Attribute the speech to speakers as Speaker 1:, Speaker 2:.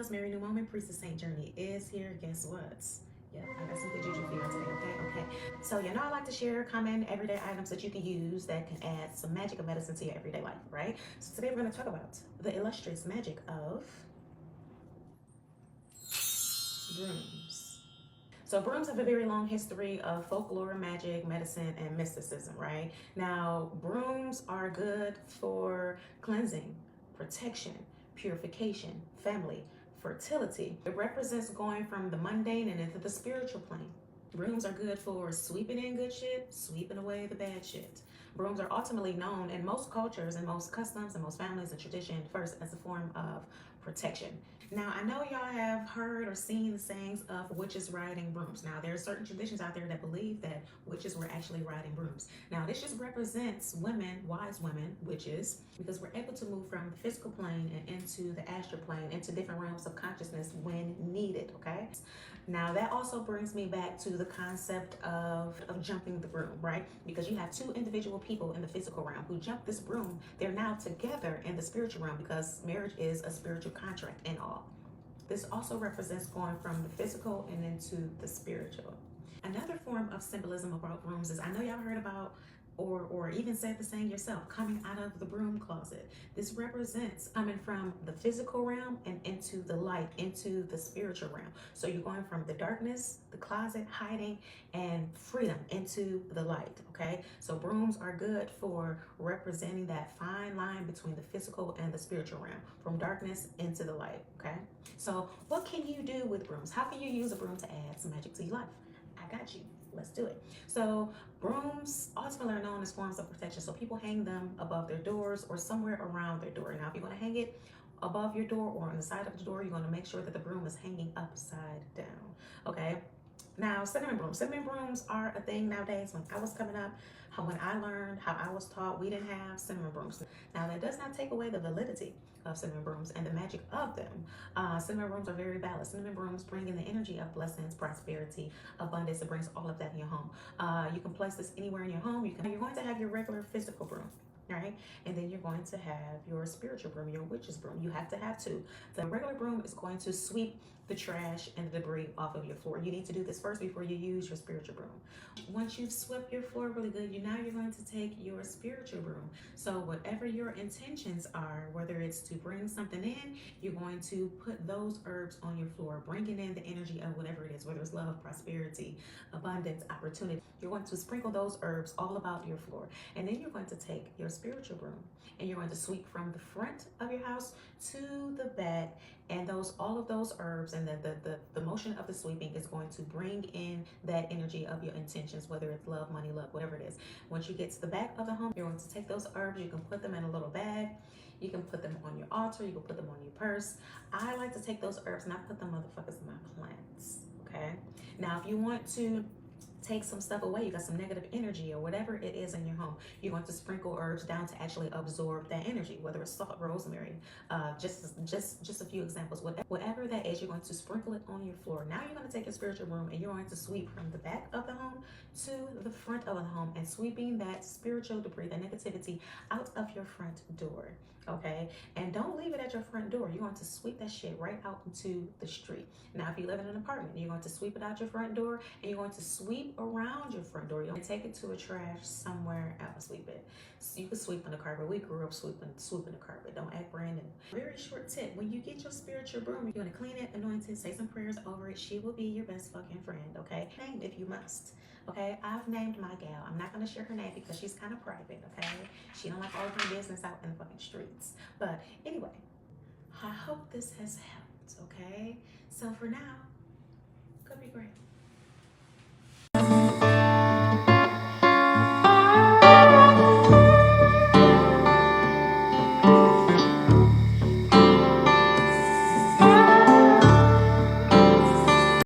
Speaker 1: Loves, Mary New Moment, Priestess Saint Journey is here. Guess what? Yeah, I got some good juju for y'all today, okay? So, you know, I like to share common everyday items that you can use that can add some magic or medicine to your everyday life, right? So today we're going to talk about the illustrious magic of brooms. So brooms have a very long history of folklore, magic, medicine, and mysticism, right? Now, brooms are good for cleansing, protection, purification, family, fertility. It represents going from the mundane and into the spiritual plane. Brooms are good for sweeping in good shit, sweeping away the bad shit. Brooms are ultimately known in most cultures and most customs and most families and tradition first as a form of protection. Now, I know y'all have heard or seen the sayings of witches riding brooms. Now, there are certain traditions out there that believe that witches were actually riding brooms. Now, this just represents women, wise women, witches, because we're able to move from the physical plane and into the astral plane, into different realms of consciousness when needed, okay? Now, that also brings me back to the concept of jumping the broom, right? Because you have two individual people in the physical realm who jump this broom. They're now together in the spiritual realm because marriage is a spiritual contract and all. This also represents going from the physical and into the spiritual. Another form of symbolism about brooms is, I know y'all heard about or even said the saying yourself, coming out of the broom closet. This represents coming from the physical realm and into the light, into the spiritual realm. So you're going from the darkness, the closet, hiding, and freedom into the light, okay? So brooms are good for representing that fine line between the physical and the spiritual realm, from darkness into the light, okay? So what can you do with brooms? How can you use a broom to add some magic to your life? I got you. Let's do it. So brooms ultimately are known as forms of protection. So people hang them above their doors or somewhere around their door. Now, if you're going to hang it above your door or on the side of the door, you're going to make sure that the broom is hanging upside down. Okay. Now, cinnamon brooms. Cinnamon brooms are a thing nowadays. When I was coming up, when I learned, how I was taught, we didn't have cinnamon brooms. Now, that does not take away the validity of cinnamon brooms and the magic of them. Cinnamon brooms are very valid. Cinnamon brooms bring in the energy of blessings, prosperity, abundance. It brings all of that in your home. You can place this anywhere in your home. You're going to have your regular physical broom. Right? And then you're going to have your spiritual broom, your witch's broom. You have to have two. The regular broom is going to sweep the trash and the debris off of your floor. You need to do this first before you use your spiritual broom. Once you've swept your floor really good, now you're going to take your spiritual broom. So whatever your intentions are, whether it's to bring something in, you're going to put those herbs on your floor, bringing in the energy of whatever it is, whether it's love, prosperity, abundance, opportunity. You're going to sprinkle those herbs all about your floor. And then you're going to take your spiritual broom and you're going to sweep from the front of your house to the back, and all of those herbs and the motion of the sweeping is going to bring in that energy of your intentions, whether it's love, money, luck, whatever it is. Once you get to the back of the home, you're going to take those herbs, you can put them in a little bag, you can put them on your altar, you can put them on your purse. I like to take those herbs and I put them motherfuckers in my plants, okay? Now, if you want to take some stuff away, you got some negative energy or whatever it is in your home, you're going to sprinkle herbs down to actually absorb that energy, whether it's salt, rosemary, just a few examples. Whatever that is, you're going to sprinkle it on your floor. Now you're going to take your spiritual broom and you're going to sweep from the back of the home to the front of the home, and sweeping that spiritual debris, that negativity, out of your front door. Okay, and don't leave it at your front door. You're going to sweep that shit right out into the street. Now, if you live in an apartment, you're going to sweep it out your front door and you're going to sweep around your front door. You're going to take it to a trash somewhere else. Sweep it. So you can sweep on the carpet. We grew up sweeping the carpet. Don't act brand new. Very short tip: when you get your spiritual broom, you're going to clean it, anoint it, say some prayers over it. She will be your best fucking friend. Okay, named if you must. Okay, I've named my gal. I'm not going to share her name because she's kind of private, okay? She don't like all of her business out in the fucking streets. But anyway, I hope this has helped, okay? So for now, go be great.